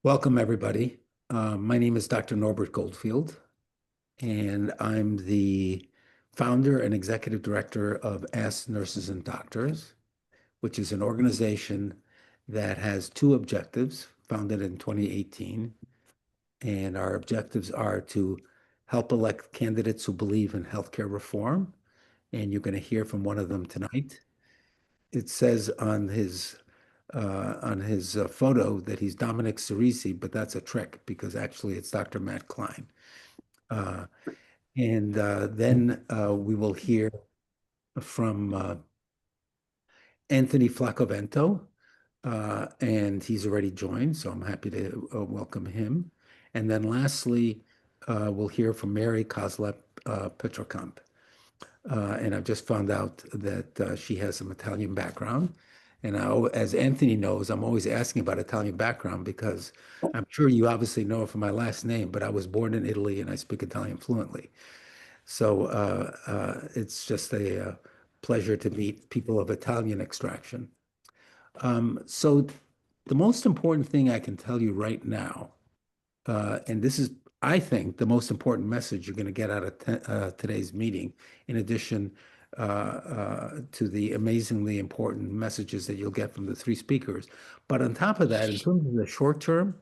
Welcome, everybody. My name is Dr. Norbert Goldfield, and I'm the founder and executive director of Ask Nurses and Doctors, which is an organization that has two objectives, founded in 2018. And our objectives are to help elect candidates who believe in healthcare reform. And you're going to hear from one of them tonight. It says on his photo that he's Dominic Cerisi, but that's a trick because actually it's Dr. Matt Klein. Uh, and then we will hear from Anthony Flaccovento, and he's already joined, so I'm happy to welcome him. And then lastly, we'll hear from Mary Kozlep Petrokamp. And I've just found out that she has some Italian background. And as Anthony knows, I'm always asking about Italian background because I'm sure you obviously know it from my last name, but I was born in Italy and I speak Italian fluently. So it's just a pleasure to meet people of Italian extraction. So the most important thing I can tell you right now, and this is, I think, the most important message you're going to get out of today's meeting, in addition to the amazingly important messages that you'll get from the three speakers. But on top of that, in terms of the short term,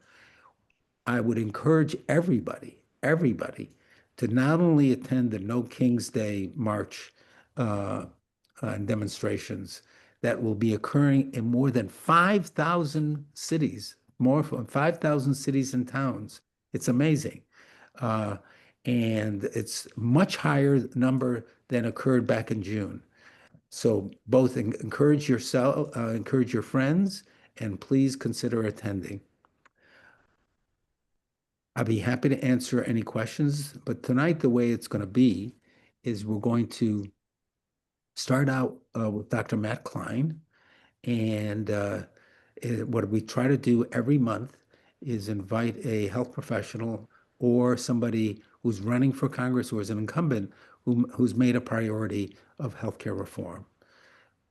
I would encourage everybody to not only attend the No King's Day March and demonstrations that will be occurring in more than 5,000 cities, more than 5,000 cities and towns. It's amazing. Uh, and it's much higher number than occurred back in June. So both encourage yourself, encourage your friends, and please consider attending. I'd be happy to answer any questions, but tonight the way it's going to be is we're going to start out with Dr. Matt Klein. And what we try to do every month is invite a health professional or somebody who's running for Congress or is an incumbent who's made a priority of healthcare reform.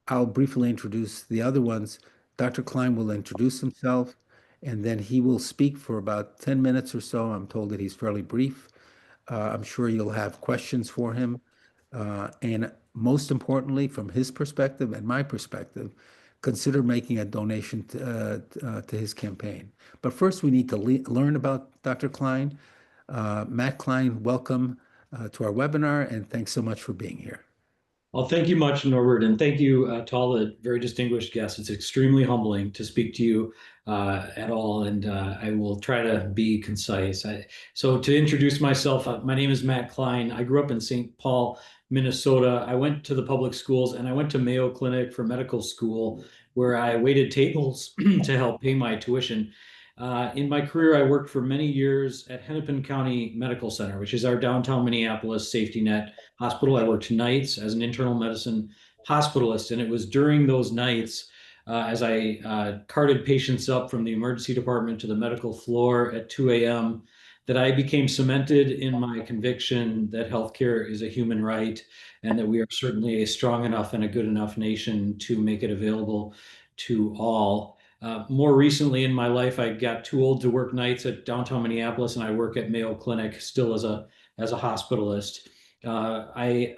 I'll briefly introduce the other ones. Dr. Klein will introduce himself, and then he will speak for about 10 minutes or so. I'm told that he's fairly brief. I'm sure you'll have questions for him. And most importantly, from his perspective and my perspective, consider making a donation to his campaign. But first, we need to learn about Dr. Klein. Matt Klein, welcome to our webinar, and thanks so much for being here. Well, thank you much, Norbert, and thank you to all the very distinguished guests. It's extremely humbling to speak to you at all, and I will try to be concise. So to introduce myself, my name is Matt Klein. I grew up in St. Paul, Minnesota. I went to the public schools, and I went to Mayo Clinic for medical school, where I waited tables to help pay my tuition. In my career, I worked for many years at Hennepin County Medical Center, which is our downtown Minneapolis safety net hospital. I worked nights as an internal medicine hospitalist, and it was during those nights as I carted patients up from the emergency department to the medical floor at 2 a.m. that I became cemented in my conviction that healthcare is a human right and that we are certainly a strong enough and a good enough nation to make it available to all. More recently in my life, I got too old to work nights at downtown Minneapolis, and I work at Mayo Clinic still as a hospitalist. I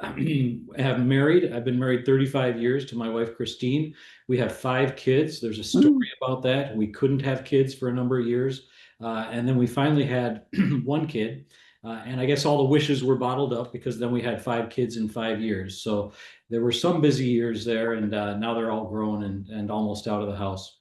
have married. I've been married 35 years to my wife, Christine. We have 5 kids. There's a story about that. We couldn't have kids for a number of years. And then we finally had 1 kid. And I guess all the wishes were bottled up because then we had 5 kids in 5 years. So there were some busy years there, and now they're all grown and almost out of the house.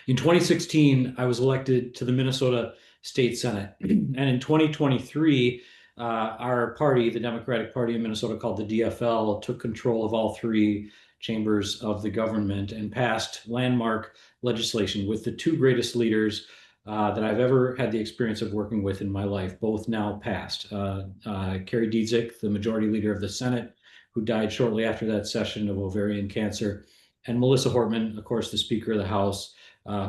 In 2016, I was elected to the Minnesota State Senate. And in 2023, our party, the Democratic Party of Minnesota, called the DFL, took control of all 3 chambers of the government and passed landmark legislation with the 2 greatest leaders that I've ever had the experience of working with in my life, both now passed. Kerry Dietzick, the majority leader of the Senate, who died shortly after that session of ovarian cancer, and Melissa Hortman, of course, the Speaker of the House,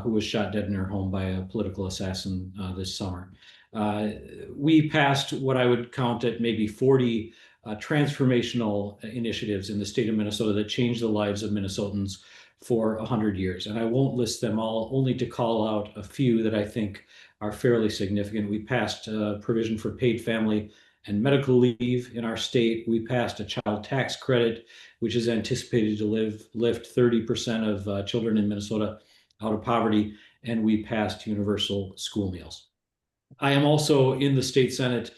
who was shot dead in her home by a political assassin this summer. We passed what I would count at maybe 40 transformational initiatives in the state of Minnesota that changed the lives of Minnesotans for 100 years. And I won't list them all, only to call out a few that I think are fairly significant. We passed provision for paid family and medical leave in our state. We passed a child tax credit, which is anticipated to lift 30% of children in Minnesota out of poverty. And we passed universal school meals. I am also in the state Senate,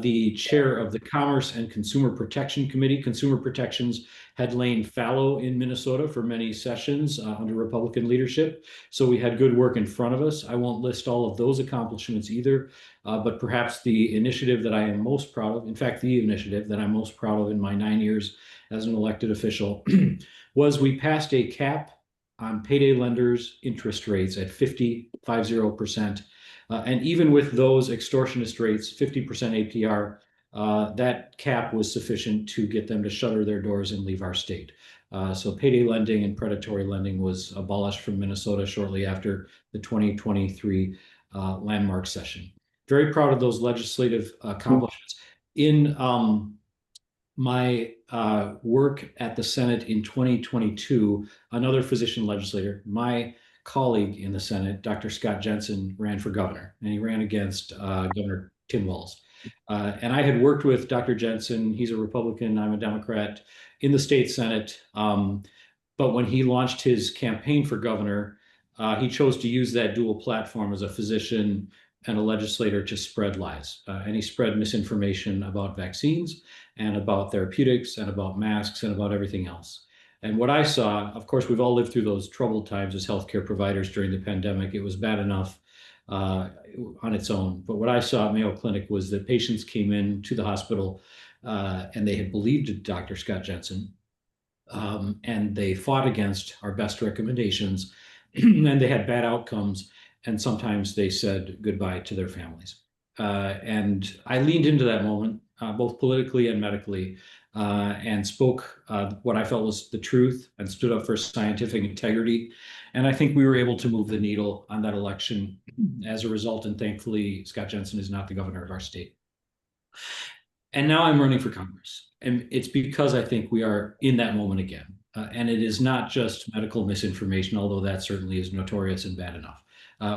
the chair of the Commerce and Consumer Protection Committee. Consumer protections had lain fallow in Minnesota for many sessions under Republican leadership. So we had good work in front of us. I won't list all of those accomplishments either, but perhaps the initiative that I am most proud of, in fact, the initiative that I'm most proud of in my 9 years as an elected official, was we passed a cap on payday lenders' interest rates at 50% and even with those extortionist rates, 50% APR, that cap was sufficient to get them to shutter their doors and leave our state. So payday lending and predatory lending was abolished from Minnesota shortly after the 2023 landmark session. Very proud of those legislative accomplishments. In my work at the Senate in 2022, another physician legislator, my colleague in the Senate, Dr. Scott Jensen, ran for governor, and he ran against Governor Tim Walz. And I had worked with Dr. Jensen. He's a Republican, I'm a Democrat, in the state Senate. But when he launched his campaign for governor, he chose to use that dual platform as a physician and a legislator to spread lies. And he spread misinformation about vaccines and about therapeutics and about masks and about everything else. And what I saw, of course, we've all lived through those troubled times as healthcare providers during the pandemic. It was bad enough on its own. But what I saw at Mayo Clinic was that patients came in to the hospital and they had believed Dr. Scott Jensen, and they fought against our best recommendations, and they had bad outcomes, and sometimes they said goodbye to their families. And I leaned into that moment, both politically and medically, and spoke what I felt was the truth and stood up for scientific integrity. And I think we were able to move the needle on that election as a result. And thankfully, Scott Jensen is not the governor of our state. And now I'm running for Congress. And it's because I think we are in that moment again. And it is not just medical misinformation, although that certainly is notorious and bad enough.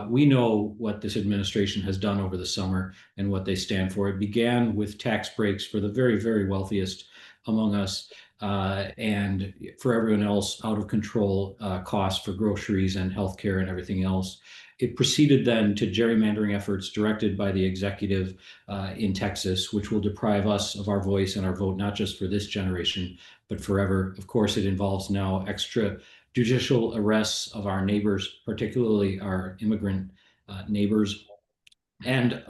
We know what this administration has done over the summer and what they stand for. It began with tax breaks for the very, very wealthiest among us, and for everyone else, out of control costs for groceries and healthcare and everything else. It proceeded then to gerrymandering efforts directed by the executive in Texas, which will deprive us of our voice and our vote, not just for this generation, but forever. Of course, it involves now extrajudicial arrests of our neighbors, particularly our immigrant neighbors. And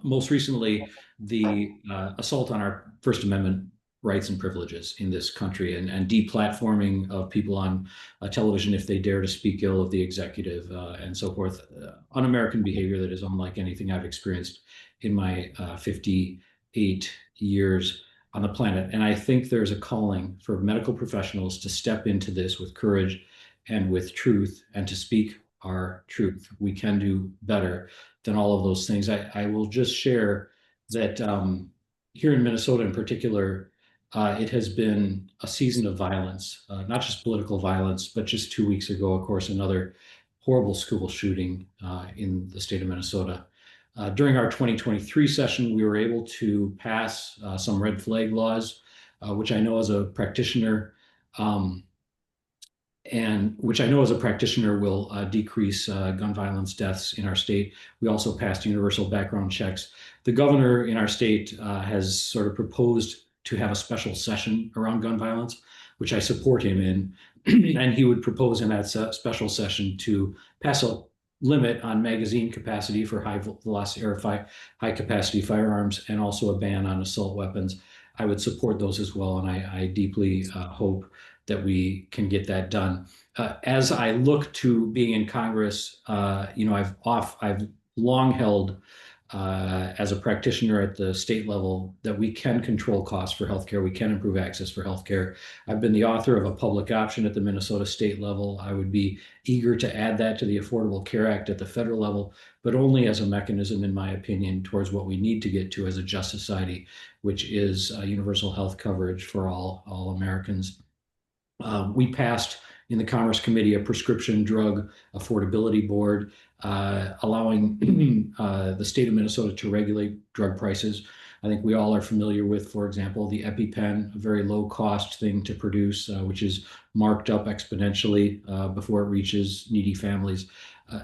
most recently, the assault on our First Amendment rights and privileges in this country, and deplatforming of people on television if they dare to speak ill of the executive and so forth. Un-American behavior that is unlike anything I've experienced in my 58 years on the planet. And I think there's a calling for medical professionals to step into this with courage and with truth and to speak our truth. We can do better than all of those things. I will just share that here in Minnesota in particular, it has been a season of violence, not just political violence, but just 2 weeks ago, of course, another horrible school shooting in the state of Minnesota. During our 2023 session, we were able to pass some red flag laws, which I know as a practitioner, will decrease gun violence deaths in our state. We also passed universal background checks. The governor in our state has sort of proposed to have a special session around gun violence, which I support him in. And he would propose in that special session to pass a limit on magazine capacity for high velocity or high capacity firearms, and also a ban on assault weapons. I would support those as well, and I deeply hope that we can get that done. As I look to being in Congress, I've long held as a practitioner at the state level that we can control costs for healthcare. We can improve access for healthcare. I've been the author of a public option at the Minnesota state level. I would be eager to add that to the Affordable Care Act at the federal level, but only as a mechanism, in my opinion, towards what we need to get to as a just society, which is universal health coverage for all Americans. We passed in the Commerce Committee a prescription drug affordability board, allowing the state of Minnesota to regulate drug prices. I think we all are familiar with, for example, the EpiPen, a very low cost thing to produce, which is marked up exponentially before it reaches needy families.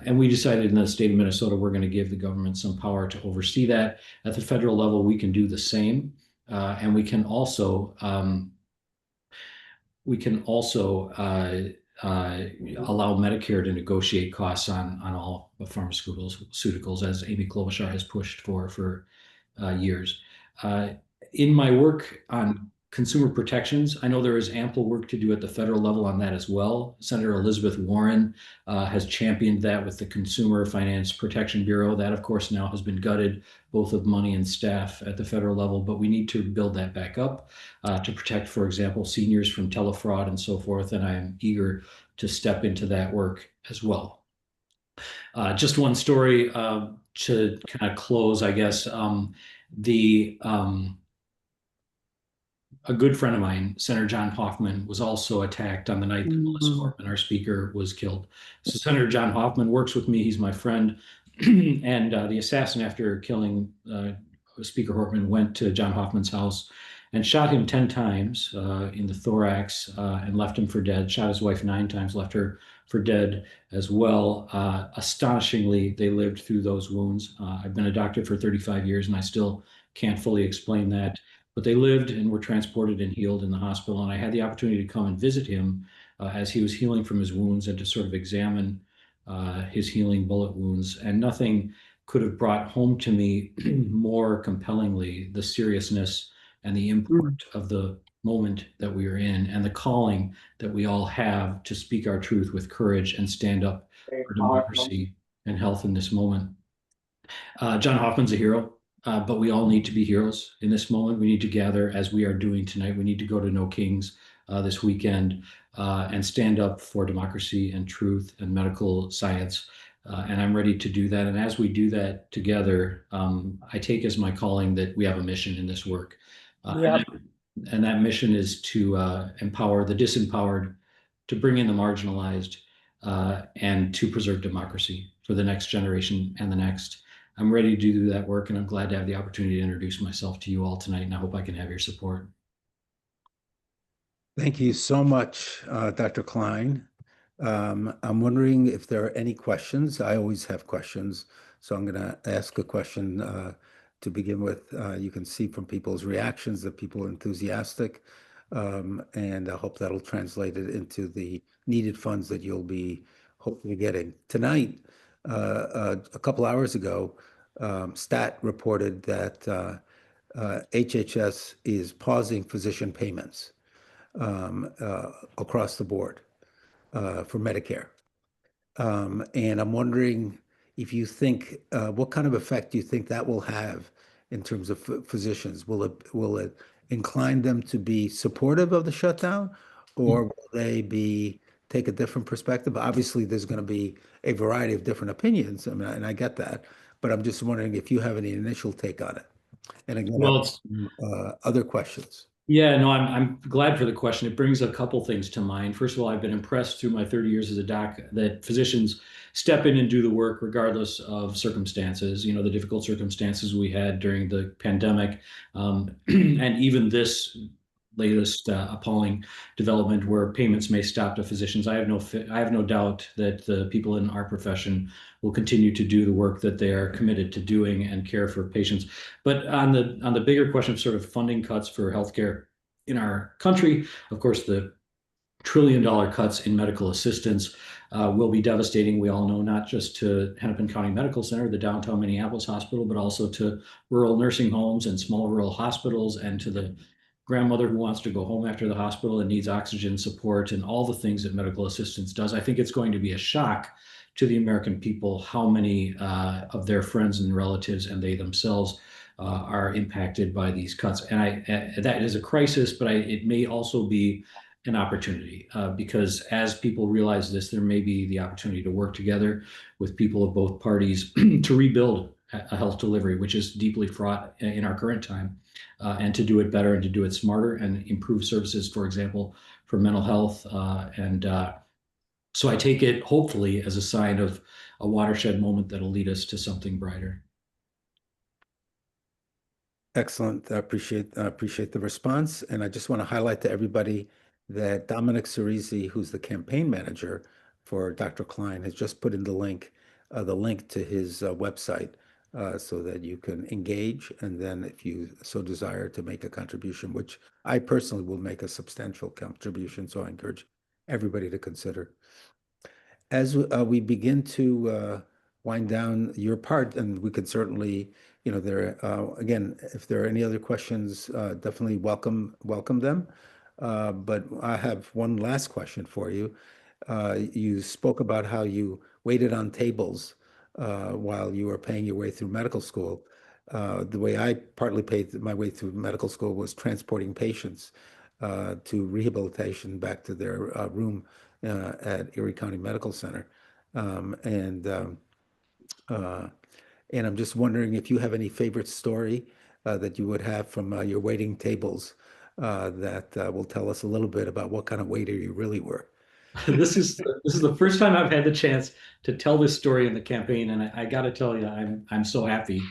And we decided in the state of Minnesota, we're going to give the government some power to oversee that. At the federal level, we can do the same. And we can also allow Medicare to negotiate costs on all pharmaceuticals, as Amy Klobuchar has pushed for years. Uh, in my work on consumer protections, I know there is ample work to do at the federal level on that as well. Senator Elizabeth Warren has championed that with the Consumer Finance Protection Bureau. That, of course, now has been gutted, both of money and staff at the federal level, but we need to build that back up to protect, for example, seniors from telefraud and so forth. And I am eager to step into that work as well. Just one story to kind of close, I guess. The A good friend of mine, Senator John Hoffman, was also attacked on the night that Melissa Mm. Hortman, our speaker, was killed. So Senator John Hoffman works with me. He's my friend. And the assassin, after killing Speaker Hortman, went to John Hoffman's house and shot him 10 times in the thorax and left him for dead. Shot his wife 9 times, left her for dead as well. Astonishingly, they lived through those wounds. I've been a doctor for 35 years and I still can't fully explain that. But they lived and were transported and healed in the hospital. And I had the opportunity to come and visit him as he was healing from his wounds and to sort of examine his healing bullet wounds. And nothing could have brought home to me more compellingly the seriousness and the import of the moment that we are in and the calling that we all have to speak our truth with courage and stand up for democracy and health in this moment. John Hoffman's a hero, but we all need to be heroes in this moment. We need to gather as we are doing tonight. We need to go to No Kings this weekend and stand up for democracy and truth and medical science. And I'm ready to do that. And as we do that together, I take as my calling that we have a mission in this work. Yep. And that mission is to empower the disempowered, to bring in the marginalized, and to preserve democracy for the next generation and the next. I'm ready to do that work, and I'm glad to have the opportunity to introduce myself to you all tonight, and I hope I can have your support. Thank you so much, Dr. Klein. I'm wondering if there are any questions. I always have questions, so I'm going to ask a question to begin with. You can see from people's reactions that people are enthusiastic, and I hope that'll translate it into the needed funds that you'll be hopefully getting. Tonight, a couple hours ago, STAT reported that HHS is pausing physician payments across the board for Medicare. And I'm wondering if you think, what kind of effect do you think that will have in terms of physicians? Will it incline them to be supportive of the shutdown, or will they take a different perspective? Obviously, there's going to be a variety of different opinions, I mean, and I get that, but I'm just wondering if you have any initial take on it. And again, I Well, have other questions. yeah, no, I'm glad for the question. It brings a couple things to mind. First of all, I've been impressed through my 30 years as a doc that physicians step in and do the work regardless of circumstances, the difficult circumstances we had during the pandemic, and even this latest appalling development where payments may stop to physicians. I have no doubt that the people in our profession will continue to do the work that they are committed to doing and care for patients. But on the bigger question of sort of funding cuts for healthcare in our country, of course, the $1 trillion cuts in medical assistance will be devastating. We all know, not just to Hennepin County Medical Center, the downtown Minneapolis hospital, but also to rural nursing homes and small rural hospitals, and to the grandmother who wants to go home after the hospital and needs oxygen support and all the things that medical assistance does. I think it's going to be a shock to the American people how many of their friends and relatives and they themselves are impacted by these cuts. And that is a crisis, but it may also be an opportunity because as people realize this, there may be the opportunity to work together with people of both parties to rebuild a health delivery, which is deeply fraught in our current time, and to do it better and to do it smarter and improve services, for example, for mental health and So I take it hopefully as a sign of a watershed moment that'll lead us to something brighter. Excellent. I appreciate the response. And I just want to highlight to everybody that Dominic Cerisi, who's the campaign manager for Dr. Klein, has just put in the link to his website so that you can engage. And then if you so desire to make a contribution, which I personally will make a substantial contribution, so I encourage everybody to consider. As we begin to wind down your part, and we could certainly, again, if there are any other questions, definitely welcome them. But I have one last question for you. You spoke about how you waited on tables while you were paying your way through medical school. The way I partly paid my way through medical school was transporting patients to rehabilitation back to their room at Erie County Medical Center. Um, and um, uh, and I'm just wondering if you have any favorite story that you would have from your waiting tables that will tell us a little bit about what kind of waiter you really were. This is the first time I've had the chance to tell this story in the campaign, and I got to tell you, I'm so happy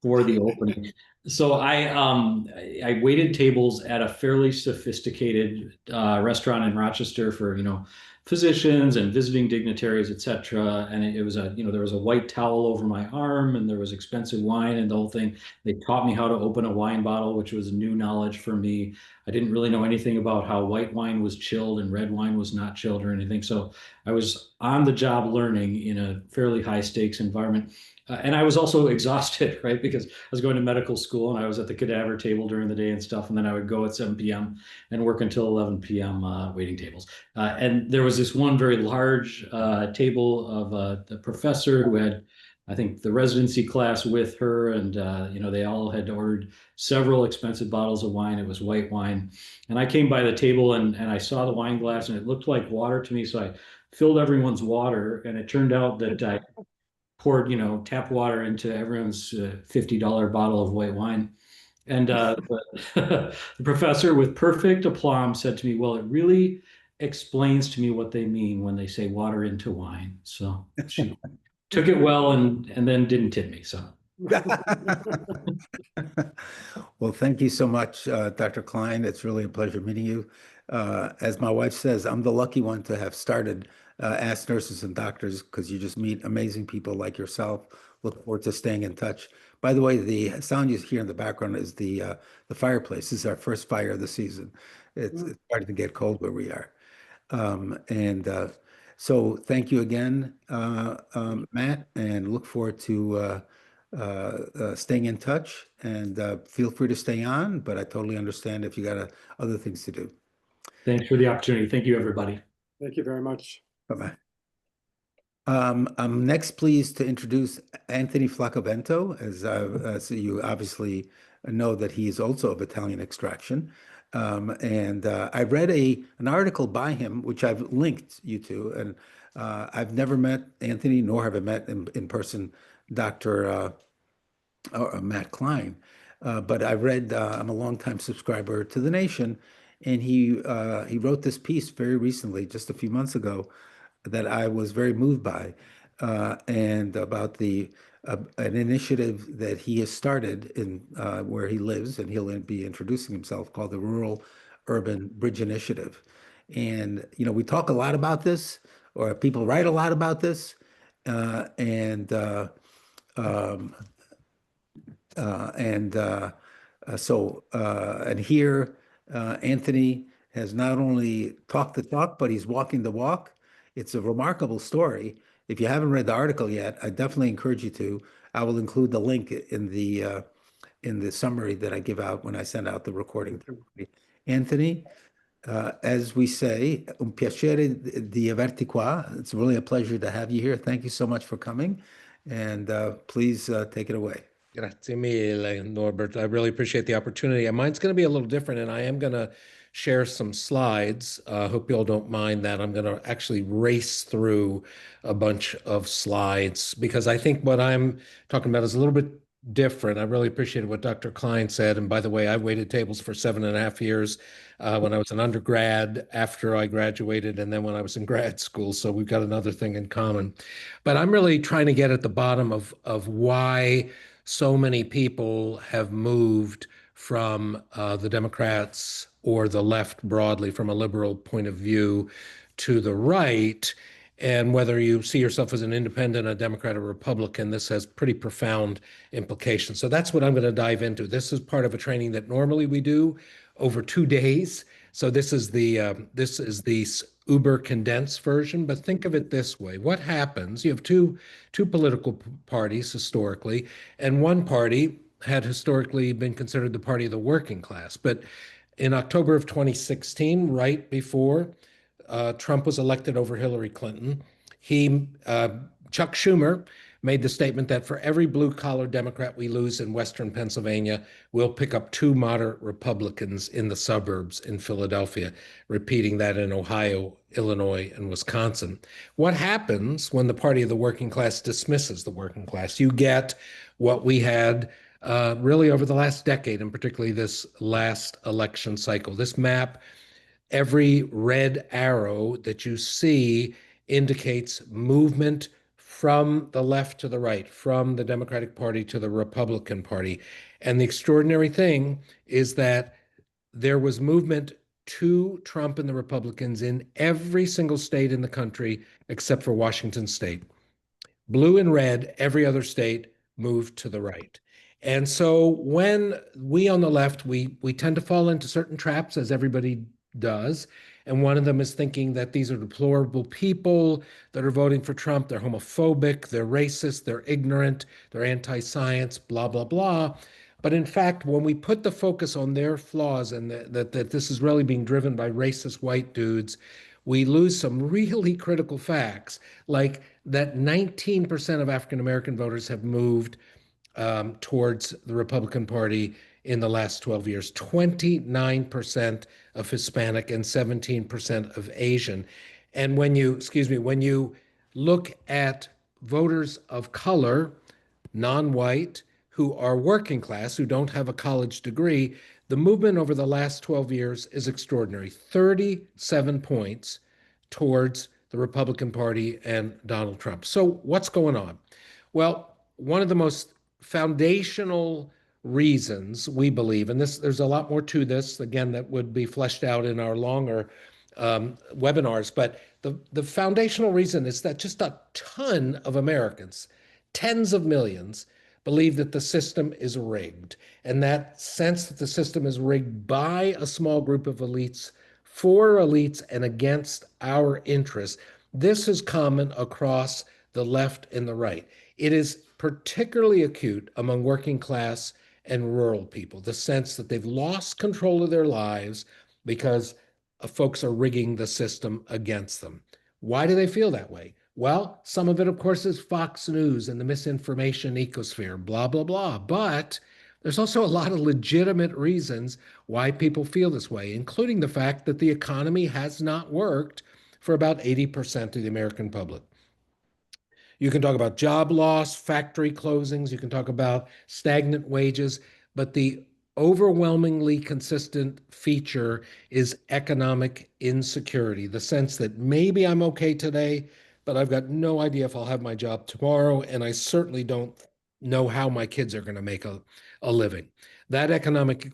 for the opening. So I waited tables at a fairly sophisticated restaurant in Rochester for physicians and visiting dignitaries, etc. And it was there was a white towel over my arm, and there was expensive wine and the whole thing. They taught me how to open a wine bottle, which was new knowledge for me. I didn't really know anything about how white wine was chilled and red wine was not chilled or anything. So I was on the job learning in a fairly high stakes environment. And I was also exhausted, right? Because I was going to medical school and I was at the cadaver table during the day and stuff. And then I would go at 7 p.m. and work until 11 p.m. Waiting tables. And there was this one very large table of the professor who had, I think, the residency class with her. And, they all had ordered several expensive bottles of wine. It was white wine. And I came by the table and I saw the wine glass and it looked like water to me. So I filled everyone's water. And it turned out that I poured, tap water into everyone's $50 bottle of white wine. And the professor, with perfect aplomb, said to me, "Well, it really explains to me what they mean when they say water into wine." So she took it well and then didn't tip me. So Well, thank you so much, Dr. Klein. It's really a pleasure meeting you. As my wife says, I'm the lucky one to have started Ask Nurses and Doctors because you just meet amazing people like yourself. Look forward to staying in touch. By the way, the sound you hear in the background is the fireplace. This is our first fire of the season. It's starting to get cold where we are. And so thank you again, Matt, and look forward to staying in touch. And feel free to stay on, but I totally understand if you got other things to do. thanks for the opportunity. Thank you, everybody. Thank you very much. Bye-bye. I'm next pleased to introduce Anthony Flaccovento, as you obviously know that he is also of Italian extraction. And I read an article by him, which I've linked you to, and I've never met Anthony, nor have I met in person Dr. Matt Klein. But I read, I'm a longtime subscriber to The Nation, and he wrote this piece very recently, just a few months ago, that I was very moved by, and about an initiative that he has started in where he lives, and he'll be introducing himself, called the Rural Urban Bridge Initiative. And we talk a lot about this, or people write a lot about this, and um, and and here, Anthony has not only talked the talk, but he's walking the walk. It's a remarkable story. If you haven't read the article yet, I definitely encourage you to. I will include the link in the summary that I give out when I send out the recording. Anthony, as we say, un piacere di averti qua. It's really a pleasure to have you here. Thank you so much for coming, and please take it away. Grazie mille, Norbert. I really appreciate the opportunity. And mine's going to be a little different, and I am going to share some slides. Hope you all don't mind that. I'm going to actually race through a bunch of slides because I think what I'm talking about is a little bit different. I really appreciated what Dr. Klein said. And by the way, I waited tables for 7.5 years when I was an undergrad, after I graduated, and then when I was in grad school. So we've got another thing in common. But I'm really trying to get at the bottom of why so many people have moved from the Democrats or the left broadly, from a liberal point of view, to the right. And whether you see yourself as an independent, a Democrat, or Republican, this has pretty profound implications. So that's what I'm going to dive into. This is part of a training that normally we do over 2 days. So this is the uber condensed version. But think of it this way: what happens? You have two political parties historically, and one party had historically been considered the party of the working class. But in October of 2016, right before Trump was elected over Hillary Clinton, Chuck Schumer made the statement that for every blue collar Democrat we lose in Western Pennsylvania, we'll pick up 2 moderate Republicans in the suburbs in Philadelphia, repeating that in Ohio, Illinois, and Wisconsin. What happens when the party of the working class dismisses the working class? You get what we had really over the last decade, and particularly this last election cycle. This map, every red arrow that you see indicates movement from the left to the right, from the Democratic Party to the Republican Party. And the extraordinary thing is that there was movement to Trump and the Republicans in every single state in the country except for Washington State. Blue and red, every other state moved to the right. And so when we on the left, we tend to fall into certain traps, as everybody does. And one of them is thinking that these are deplorable people that are voting for Trump. They're homophobic, they're racist, they're ignorant, they're anti-science, blah, blah, blah. But in fact, when we put the focus on their flaws and that this is really being driven by racist white dudes, we lose some really critical facts, like that 19% of African American voters have moved towards the Republican Party in the last 12 years, 29% of Hispanic and 17% of Asian. And when you look at voters of color, non-white, who are working class, who don't have a college degree, the movement over the last 12 years is extraordinary. 37 points towards the Republican Party and Donald Trump. So what's going on? Well, one of the most foundational reasons we believe, and there's a lot more to this, again, that would be fleshed out in our longer webinars, but the foundational reason is that just a ton of Americans, tens of millions, believe that the system is rigged. And that sense that the system is rigged by a small group of elites, for elites, and against our interests, this is common across the left and the right. It is particularly acute among working class and rural people, the sense that they've lost control of their lives because folks are rigging the system against them. Why do they feel that way? Well, some of it, of course, is Fox News and the misinformation ecosphere, blah, blah, blah. But there's also a lot of legitimate reasons why people feel this way, including the fact that the economy has not worked for about 80% of the American public. You can talk about job loss, factory closings, you can talk about stagnant wages, but the overwhelmingly consistent feature is economic insecurity, the sense that maybe I'm okay today, but I've got no idea if I'll have my job tomorrow, and I certainly don't know how my kids are going to make a living. That economic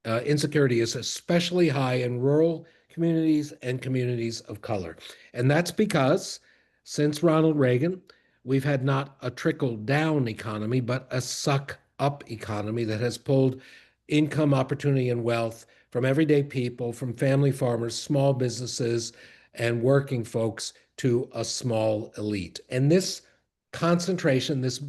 insecurity is especially high in rural communities and communities of color. And that's because since Ronald Reagan, we've had not a trickle down economy, but a suck up economy that has pulled income, opportunity, and wealth from everyday people, from family farmers, small businesses, and working folks to a small elite. And this concentration, this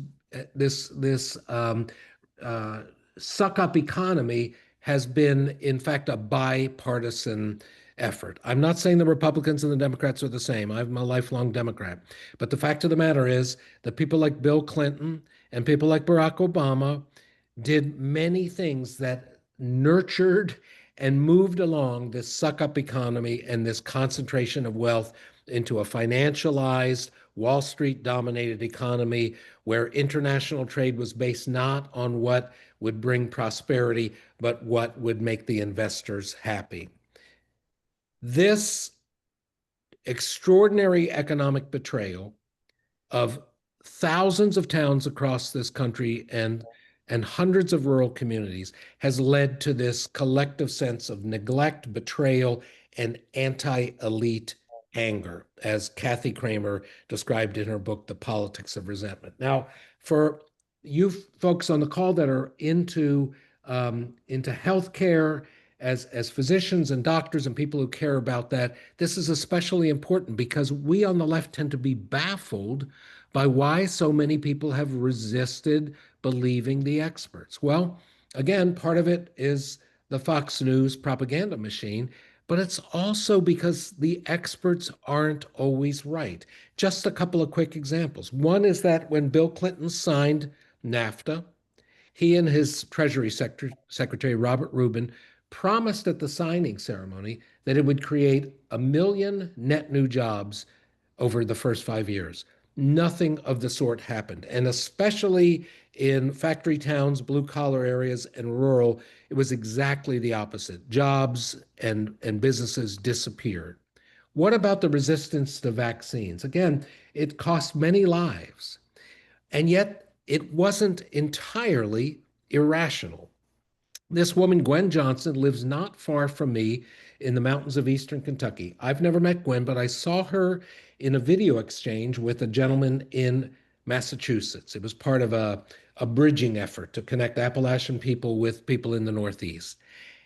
suck up economy has been, in fact, a bipartisan effort. I'm not saying the Republicans and the Democrats are the same. I'm a lifelong Democrat. But the fact of the matter is that people like Bill Clinton and people like Barack Obama did many things that nurtured and moved along this suck up economy and this concentration of wealth into a financialized, Wall Street dominated economy where international trade was based not on what would bring prosperity, but what would make the investors happy. This extraordinary economic betrayal of thousands of towns across this country and hundreds of rural communities has led to this collective sense of neglect, betrayal, and anti-elite anger, as Kathy Kramer described in her book, The Politics of Resentment. Now, for you folks on the call that are into healthcare as physicians and doctors and people who care about that, this is especially important because we on the left tend to be baffled by why so many people have resisted believing the experts. Well, again, part of it is the Fox News propaganda machine, but it's also because the experts aren't always right. Just a couple of quick examples. One is that when Bill Clinton signed NAFTA, he and his Treasury Secretary, Robert Rubin, promised at the signing ceremony that it would create 1 million net new jobs over the first 5 years. Nothing of the sort happened. And especially in factory towns, blue collar areas, and rural, it was exactly the opposite. Jobs and businesses disappeared. What about the resistance to vaccines? Again, it cost many lives. And yet it wasn't entirely irrational. This woman, Gwen Johnson, lives not far from me in the mountains of eastern Kentucky. I've never met Gwen, but I saw her in a video exchange with a gentleman in Massachusetts. It was part of a bridging effort to connect Appalachian people with people in the Northeast.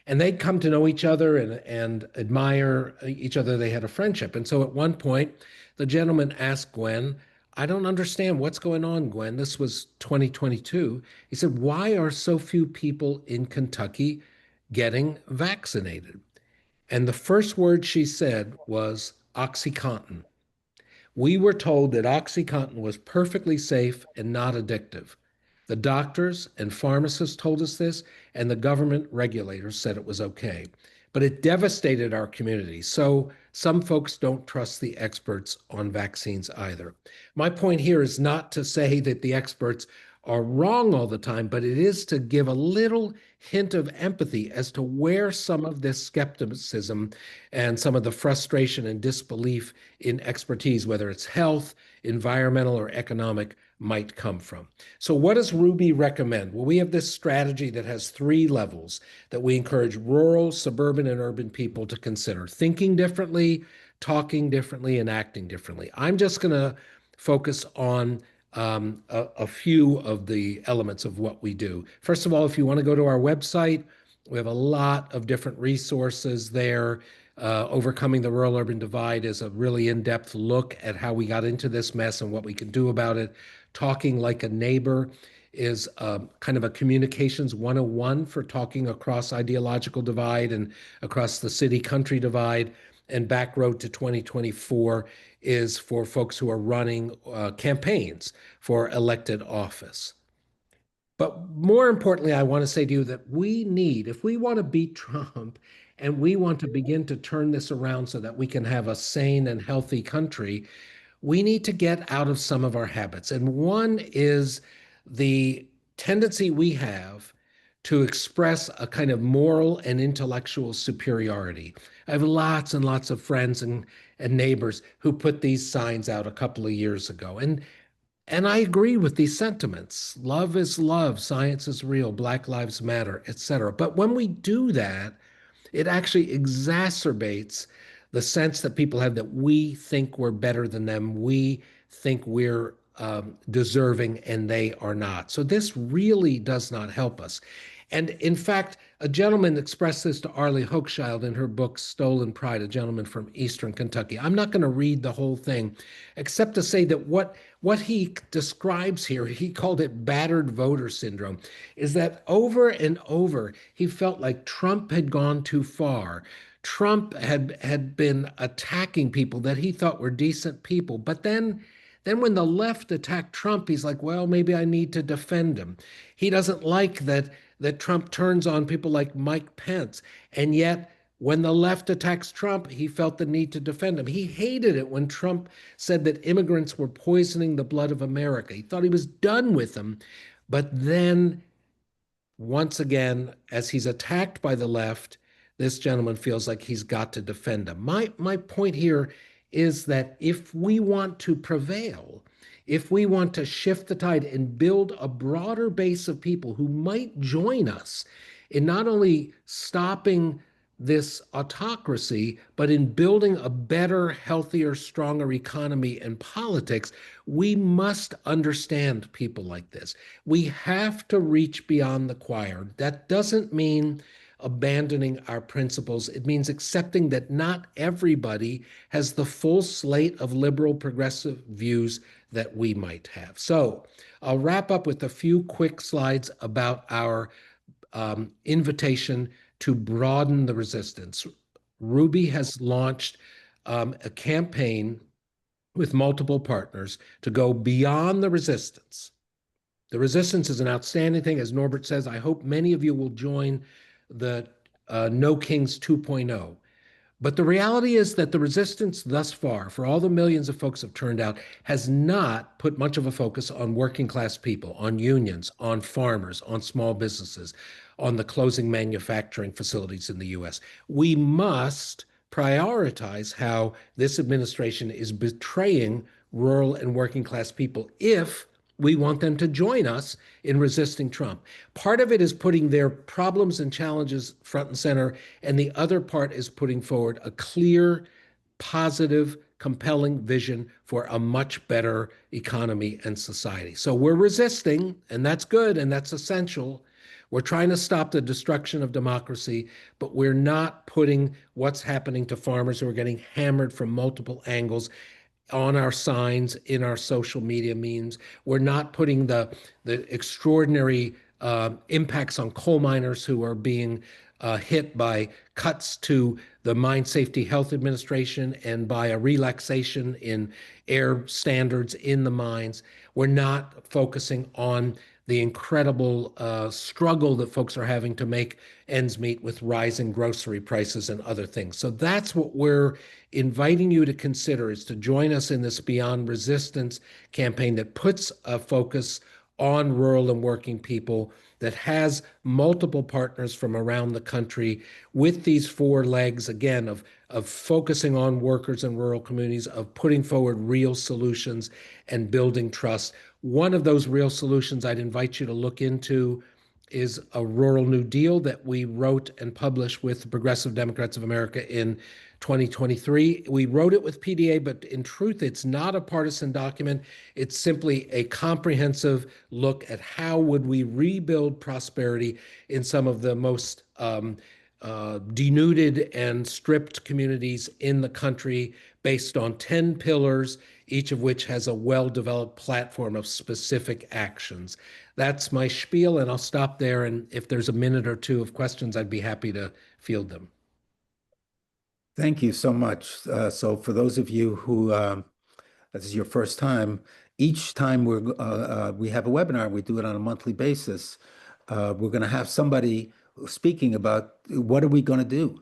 And they'd come to know each other and admire each other. They had a friendship. And so at one point, the gentleman asked Gwen, I don't understand what's going on, Gwen. This was 2022. He said, why are so few people in Kentucky getting vaccinated? And the first word she said was OxyContin. We were told that OxyContin was perfectly safe and not addictive. The doctors and pharmacists told us this, and the government regulators said it was okay. But it devastated our community. So some folks don't trust the experts on vaccines either. My point here is not to say that the experts are wrong all the time, but it is to give a little hint of empathy as to where some of this skepticism and some of the frustration and disbelief in expertise, whether it's health, environmental, or economic, might come from. So what does Ruby recommend? Well, we have this strategy that has 3 levels that we encourage rural, suburban, and urban people to consider: thinking differently, talking differently, and acting differently. I'm just going to focus on a few of the elements of what we do. First of all, if you want to go to our website, we have a lot of different resources there. Overcoming the Rural-Urban Divide is a really in-depth look at how we got into this mess and what we can do about it. Talking Like a Neighbor is kind of a communications 101 for talking across ideological divide and across the city-country divide. And Back Road to 2024 is for folks who are running campaigns for elected office. But more importantly, I want to say to you that we need, if we want to beat Trump and we want to begin to turn this around so that we can have a sane and healthy country, we need to get out of some of our habits. And one is the tendency we have to express a kind of moral and intellectual superiority. I have lots and lots of friends and neighbors who put these signs out a couple of years ago. And I agree with these sentiments. Love is love, science is real, Black Lives Matter, etc. But when we do that, it actually exacerbates the sense that people have that we think we're better than them. We think we're deserving and they are not. So this really does not help us. And in fact, a gentleman expressed this to Arlie Hochschild in her book, Stolen Pride, a gentleman from Eastern Kentucky. I'm not going to read the whole thing, except to say that what he describes here, he called it battered voter syndrome, is that over and over, he felt like Trump had gone too far. Trump had been attacking people that he thought were decent people. But then when the left attacked Trump, he's like, well, maybe I need to defend him. He doesn't like that Trump turns on people like Mike Pence. And yet When the left attacks Trump, he felt the need to defend him. He hated it when Trump said that immigrants were poisoning the blood of America. He thought he was done with them. But then once again, as he's attacked by the left, this gentleman feels like he's got to defend him. My point here is that if we want to prevail, if we want to shift the tide and build a broader base of people who might join us in not only stopping this autocracy, but in building a better, healthier, stronger economy and politics, we must understand people like this. We have to reach beyond the choir. That doesn't mean abandoning our principles. It means accepting that not everybody has the full slate of liberal progressive views that we might have. So I'll wrap up with a few quick slides about our invitation to broaden the resistance. Ruby has launched a campaign with multiple partners to go beyond the resistance. The resistance is an outstanding thing. As Norbert says, I hope many of you will join the No Kings 2.0. But the reality is that the resistance thus far, for all the millions of folks have turned out, has not put much of a focus on working class people, on unions, on farmers, on small businesses, on the closing manufacturing facilities in the US. We must prioritize how this administration is betraying rural and working class people if we want them to join us in resisting Trump. Part of it is putting their problems and challenges front and center, and the other part is putting forward a clear, positive, compelling vision for a much better economy and society. So we're resisting, and that's good, and that's essential. We're trying to stop the destruction of democracy, but we're not putting what's happening to farmers who are getting hammered from multiple angles on our signs, in our social media memes. We're not putting the extraordinary impacts on coal miners who are being hit by cuts to the Mine Safety Health Administration and by a relaxation in air standards in the mines. We're not focusing on the incredible struggle that folks are having to make ends meet with rising grocery prices and other things. So that's what we're inviting you to consider, is to join us in this Beyond Resistance campaign that puts a focus on rural and working people, that has multiple partners from around the country with these four legs, again, of focusing on workers and rural communities, of putting forward real solutions and building trust. One of those real solutions I'd invite you to look into is a Rural New Deal that we wrote and published with the Progressive Democrats of America in 2023. We wrote it with PDA, but in truth, it's not a partisan document. It's simply a comprehensive look at how would we rebuild prosperity in some of the most denuded and stripped communities in the country, based on 10 pillars, each of which has a well-developed platform of specific actions. That's my spiel, and I'll stop there. And if there's a minute or two of questions, I'd be happy to field them. Thank you so much. So for those of you who this is your first time, each time we have a webinar, we do it on a monthly basis. We're going to have somebody speaking about what are we going to do.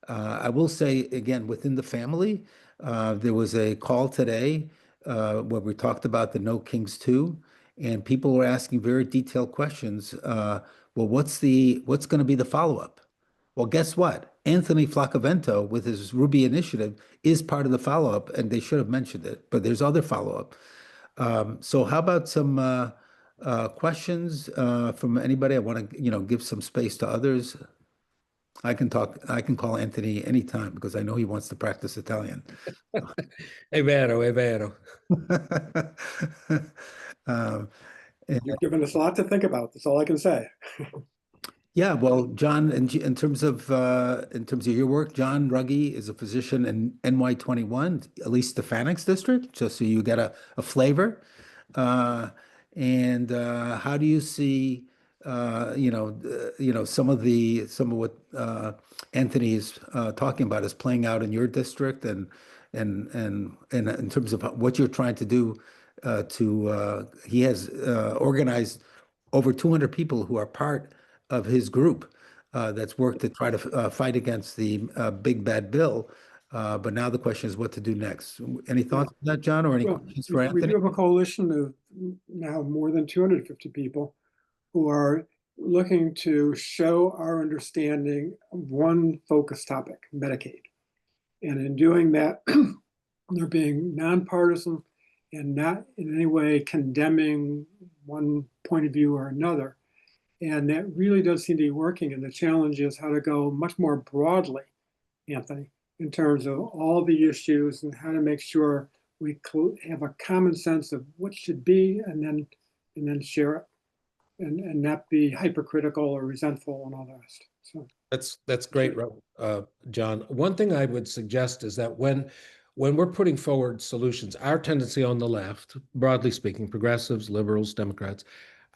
I will say again, within the family, there was a call today where we talked about the No Kings 2, and people were asking very detailed questions. Well, what's going to be the follow-up? Well, guess what? Anthony Flaccovento, with his Ruby initiative, is part of the follow-up, and they should have mentioned it, but there's other follow-up. So how about some questions from anybody? I want to, give some space to others. I can call Anthony anytime because I know he wants to practice Italian. È vero, è vero. You've given us a lot to think about. That's all I can say. Yeah, well, John, in terms of your work, John Ruggie is a physician in NY21, Elise Stefanik's district, just so you get a flavor. And how do you see, some of what Anthony is talking about is playing out in your district, and in terms of what you're trying to do he has organized over 200 people who are part of his group that's worked to try to fight against the big bad bill. But now the question is what to do next. Any thoughts on that, John, or any Well, questions for we Anthony? do have a coalition of now more than 250 people who are looking to show our understanding of one focus topic, Medicaid. And in doing that, they're being nonpartisan and not in any way condemning one point of view or another. And that really does seem to be working. And the challenge is how to go much more broadly, Anthony, in terms of all the issues and how to make sure we have a common sense of what should be and then share it and not be hypercritical or resentful and all the rest. So That's great, John. One thing I would suggest is that when we're putting forward solutions, our tendency on the left, broadly speaking, progressives, liberals, Democrats,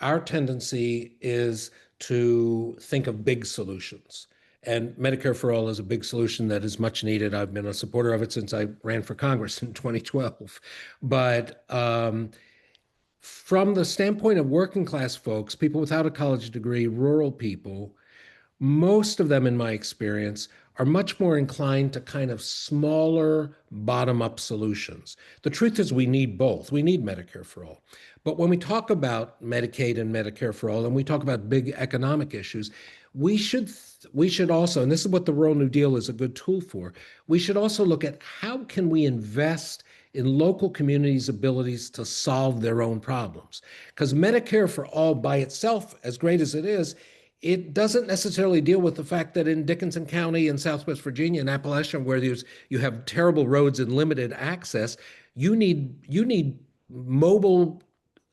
our tendency is to think of big solutions. And Medicare for All is a big solution that is much needed. I've been a supporter of it since I ran for Congress in 2012. But from the standpoint of working class folks, people without a college degree, rural people, most of them, in my experience, are much more inclined to kind of smaller bottom-up solutions. The truth is we need both. We need Medicare for All. But when we talk about Medicaid and Medicare for All, and we talk about big economic issues, we should also, and this is what the Rural New Deal is a good tool for, we should also look at how can we invest in local communities' abilities to solve their own problems. Because Medicare for All by itself, as great as it doesn't necessarily deal with the fact that in Dickinson County in Southwest Virginia and Appalachia, where you have terrible roads and limited access, you need mobile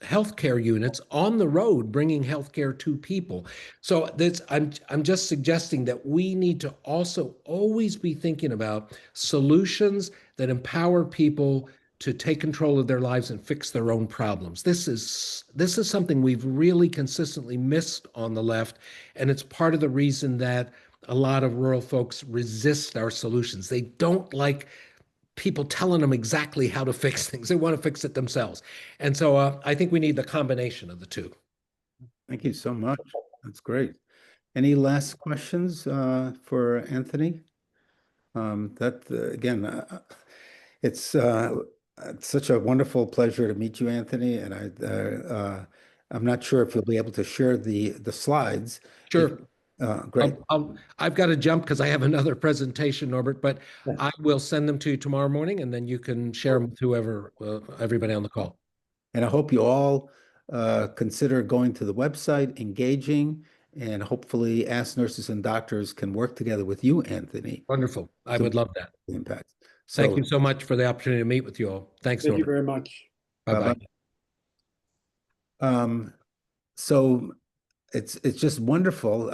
healthcare units on the road bringing healthcare to people. So I'm just suggesting that we need to also always be thinking about solutions that empower people to take control of their lives and fix their own problems. This is something we've really consistently missed on the left, and it's part of the reason that a lot of rural folks resist our solutions. They don't like people telling them exactly how to fix things. They want to fix it themselves. And so I think we need the combination of the two. Thank you so much. That's great. Any last questions for Anthony? Again, it's such a wonderful pleasure to meet you, Anthony. And I'm not sure if you'll be able to share the slides. Sure. Great. I've got to jump because I have another presentation, Norbert, but I will send them to you tomorrow morning, and then you can share them with whoever, everybody on the call. And I hope you all consider going to the website, engaging, and hopefully Ask Nurses and Doctors can work together with you, Anthony. Wonderful. I would love that. Impact. Thank you so much for the opportunity to meet with you all. Thanks, thank you Norbert. very much. Bye-bye. So it's just wonderful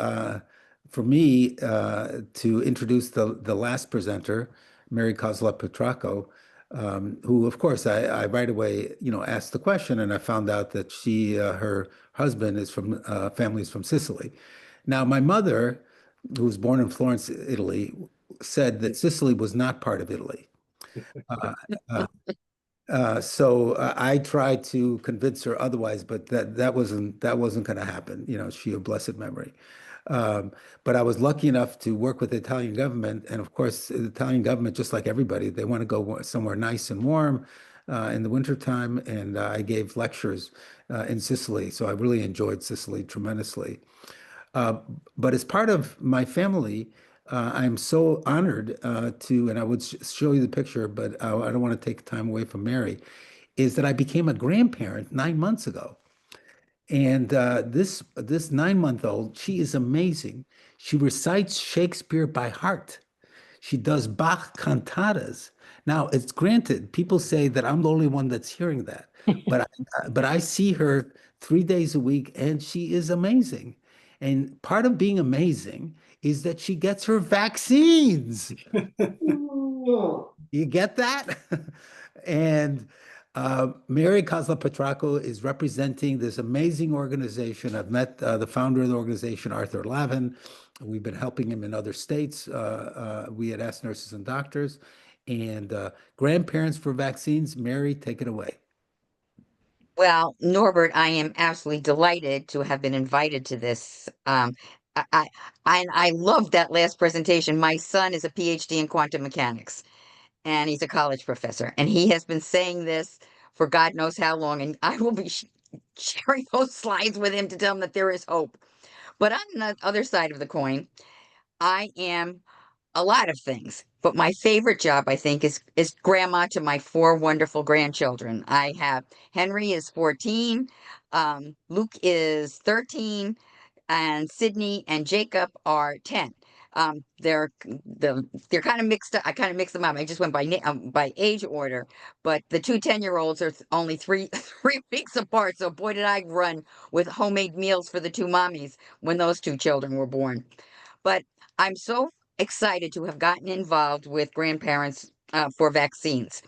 for me to introduce the last presenter, Mary Kozlov Petracco, who, of course, I right away, asked the question, and I found out that her husband is from family is from Sicily. Now, my mother, who was born in Florence, Italy, said that Sicily was not part of Italy. So I tried to convince her otherwise, but that wasn't going to happen. She of blessed memory. But I was lucky enough to work with the Italian government, and of course, the Italian government, just like everybody, they want to go somewhere nice and warm in the wintertime. And I gave lectures in Sicily, so I really enjoyed Sicily tremendously. But as part of my family, I'm so honored and I would show you the picture, but I don't want to take time away from Mary, is that I became a grandparent 9 months ago. And this 9-month-old, she is amazing. She recites Shakespeare by heart. She does Bach cantatas. Now, it's granted, people say that I'm the only one that's hearing that, but I see her 3 days a week, and she is amazing. And part of being amazing is that she gets her vaccines. You get that? And Mary Kozlov Petracco is representing this amazing organization. I've met the founder of the organization, Arthur Lavin. We've been helping him in other states. We had Ask Nurses and Doctors. And grandparents for vaccines. Mary, take it away. Well, Norbert, I am absolutely delighted to have been invited to this I I loved that last presentation. My son is a PhD in quantum mechanics, and he's a college professor, and he has been saying this for God knows how long, and I will be sharing those slides with him to tell him that there is hope. But on the other side of the coin, I am a lot of things, but my favorite job, I think, is grandma to my four wonderful grandchildren. I have Henry is 14, Luke is 13, and Sydney and Jacob are 10. They're kind of mixed up. I kind of mixed them up. I just went by age order, but the two 10-year-olds are only three 3 weeks apart. So boy, did I run with homemade meals for the two mommies when those two children were born. But I'm so excited to have gotten involved with grandparents for vaccines.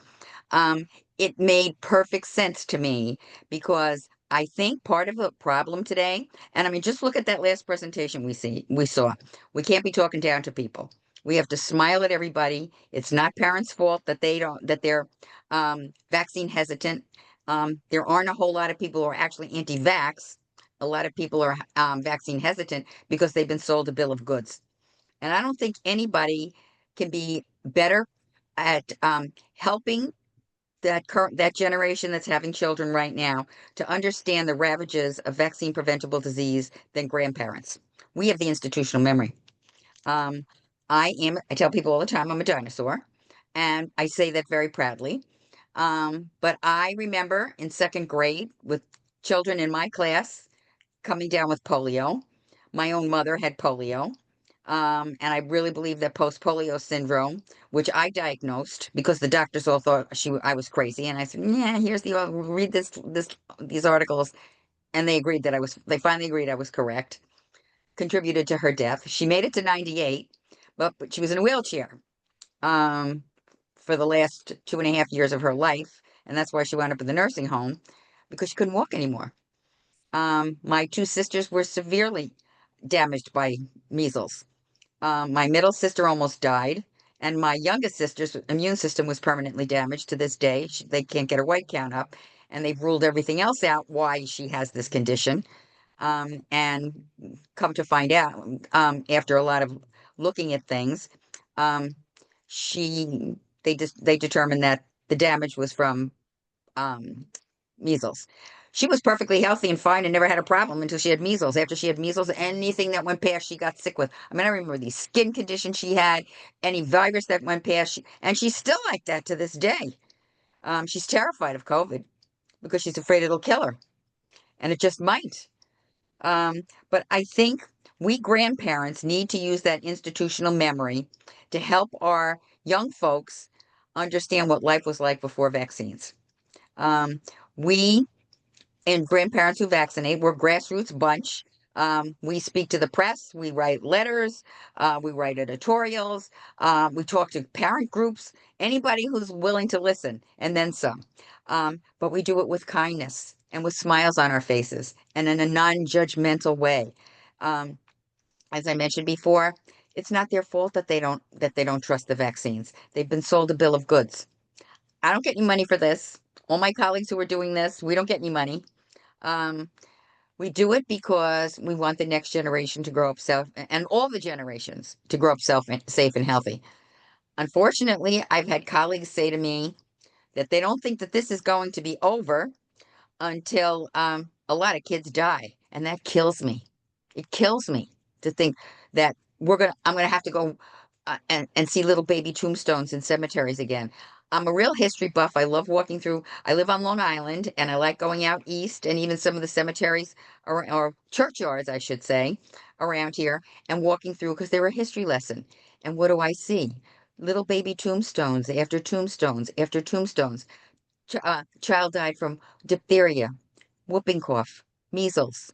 Um, it made perfect sense to me because I think part of the problem today, and I mean, just look at that last presentation we saw. We can't be talking down to people. We have to smile at everybody. It's not parents' fault that they're vaccine hesitant. There aren't a whole lot of people who are actually anti-vax. A lot of people are vaccine hesitant because they've been sold a bill of goods. And I don't think anybody can be better at helping that generation that's having children right now to understand the ravages of vaccine preventable disease than grandparents. We have the institutional memory. Um, I tell people all the time I'm a dinosaur, and I say that very proudly. But I remember in second grade with children in my class coming down with polio. My own mother had polio. And I really believe that post-polio syndrome, which I diagnosed because the doctors all thought I was crazy, and I said, "Yeah, here's read these articles," and they finally agreed I was correct. Contributed to her death. She made it to 98, but she was in a wheelchair um, for the last 2.5 years of her life, and that's why she wound up in the nursing home because she couldn't walk anymore. My two sisters were severely damaged by measles. My middle sister almost died, and my youngest sister's immune system was permanently damaged to this day. They can't get her white count up, and they've ruled everything else out why she has this condition. And come to find out, after a lot of looking at things, um, she they determined that the damage was from um, measles. She was perfectly healthy and fine and never had a problem until she had measles. After she had measles, anything that went past, she got sick with. I mean, I remember these skin conditions she had, any virus that went past, and she's still like that to this day. She's terrified of COVID because she's afraid it'll kill her, and it just might. But I think we grandparents need to use that institutional memory to help our young folks understand what life was like before vaccines. We and grandparents who vaccinate. We're a grassroots bunch. We speak to the press. We write letters. We write editorials. We talk to parent groups. Anybody who's willing to listen, and then some. But we do it with kindness and with smiles on our faces and in a non-judgmental way. Um, as I mentioned before, it's not their fault that they don't trust the vaccines. They've been sold a bill of goods. I don't get any money for this. All my colleagues who are doing this, we don't get any money. Um, we do it because we want the next generation to grow up and all the generations to grow up safe and healthy. Unfortunately, I've had colleagues say to me that they don't think that this is going to be over until a lot of kids die, and that kills me. It kills me to think that I'm gonna have to go and see little baby tombstones in cemeteries again. I'm a real history buff. I love walking through. I live on Long Island, and I like going out east, and even some of the cemeteries or churchyards, I should say, around here, and walking through because they're a history lesson. And what do I see? Little baby tombstones after tombstones after tombstones. Child died from diphtheria, whooping cough, measles.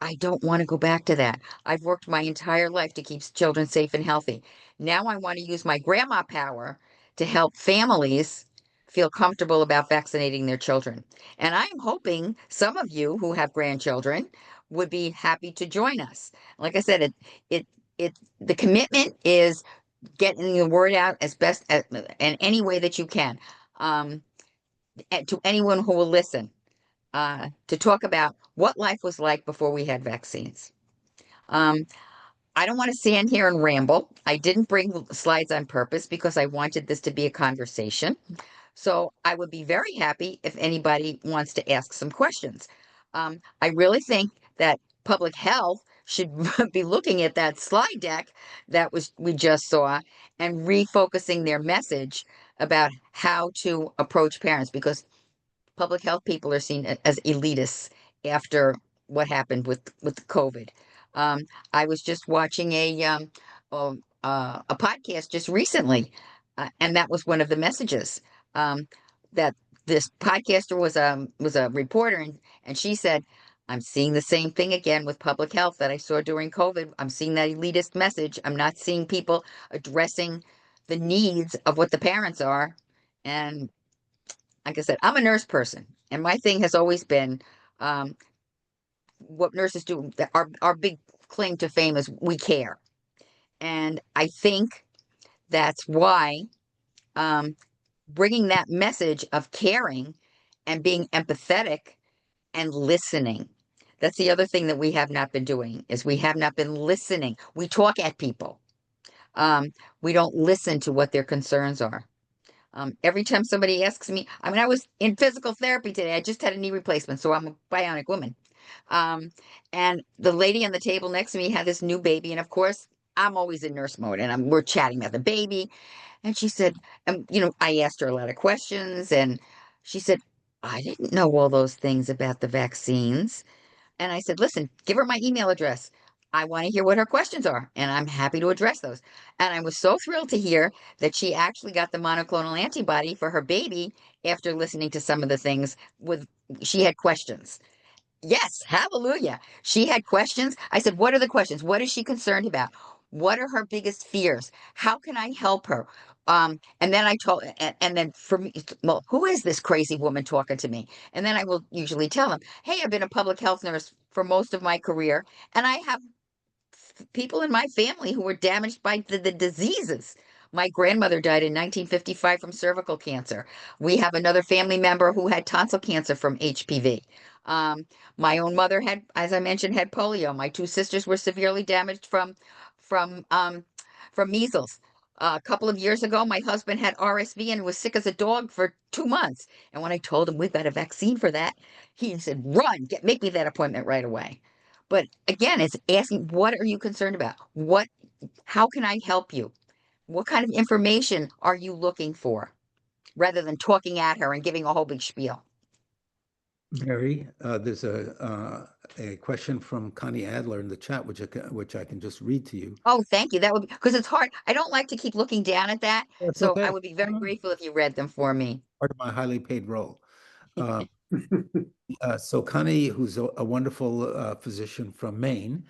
I don't want to go back to that. I've worked my entire life to keep children safe and healthy. Now I want to use my grandma power to help families feel comfortable about vaccinating their children. And I'm hoping some of you who have grandchildren would be happy to join us. Like I said, the commitment is getting the word out as best as, in any way that you can. Um, to anyone who will listen to talk about what life was like before we had vaccines. Um, I don't want to stand here and ramble. I didn't bring slides on purpose because I wanted this to be a conversation. So I would be very happy if anybody wants to ask some questions. I really think that public health should be looking at that slide deck that was we just saw and refocusing their message about how to approach parents, because public health people are seen as elitists after what happened with COVID. Um, I was just watching a podcast just recently, and that was one of the messages, that this podcaster was a reporter, and she said, "I'm seeing the same thing again with public health that I saw during COVID. I'm seeing that elitist message. I'm not seeing people addressing the needs of what the parents are." And like I said, I'm a nurse person, and my thing has always been, um, what nurses do. Our big claim to fame is we care, and I think that's why, um, bringing that message of caring and being empathetic and listening. That's the other thing that we have not been doing, is we have not been listening. We talk at people. Um, we don't listen to what their concerns are. Every time somebody asks me, I mean, I was in physical therapy today. I just had a knee replacement, so I'm a bionic woman. Um, and the lady on the table next to me had this new baby, and of course, I'm always in nurse mode, and we're chatting about the baby. And she said, I asked her a lot of questions, and she said, "I didn't know all those things about the vaccines." And I said, "Listen, give her my email address. I want to hear what her questions are, and I'm happy to address those." And I was so thrilled to hear that she actually got the monoclonal antibody for her baby after listening to some of the things with she had questions. Yes, hallelujah. She had questions. I said, "What are the questions? What is she concerned about? What are her biggest fears? How can I help her?" And then I told, and then for me, well, who is this crazy woman talking to me? And then I will usually tell them, "Hey, I've been a public health nurse for most of my career, and I have people in my family who were damaged by the diseases. My grandmother died in 1955 from cervical cancer. We have another family member who had tonsil cancer from HPV. Um, my own mother had, as I mentioned, had polio. My two sisters were severely damaged from um, from measles. A couple of years ago, my husband had RSV and was sick as a dog for 2 months. And when I told him we've got a vaccine for that, he said, "Run, make me that appointment right away." But again, it's asking, what are you concerned about? How can I help you? What kind of information are you looking for? Rather than talking at her and giving a whole big spiel. Mary, there's a question from Connie Adler in the chat, which I can just read to you. Oh, thank you. That would be, because it's hard. I don't like to keep looking down at that. That's So I okay. would be very grateful if you read them for me. Part of my highly paid role. Uh, so Connie, who's a wonderful physician from Maine,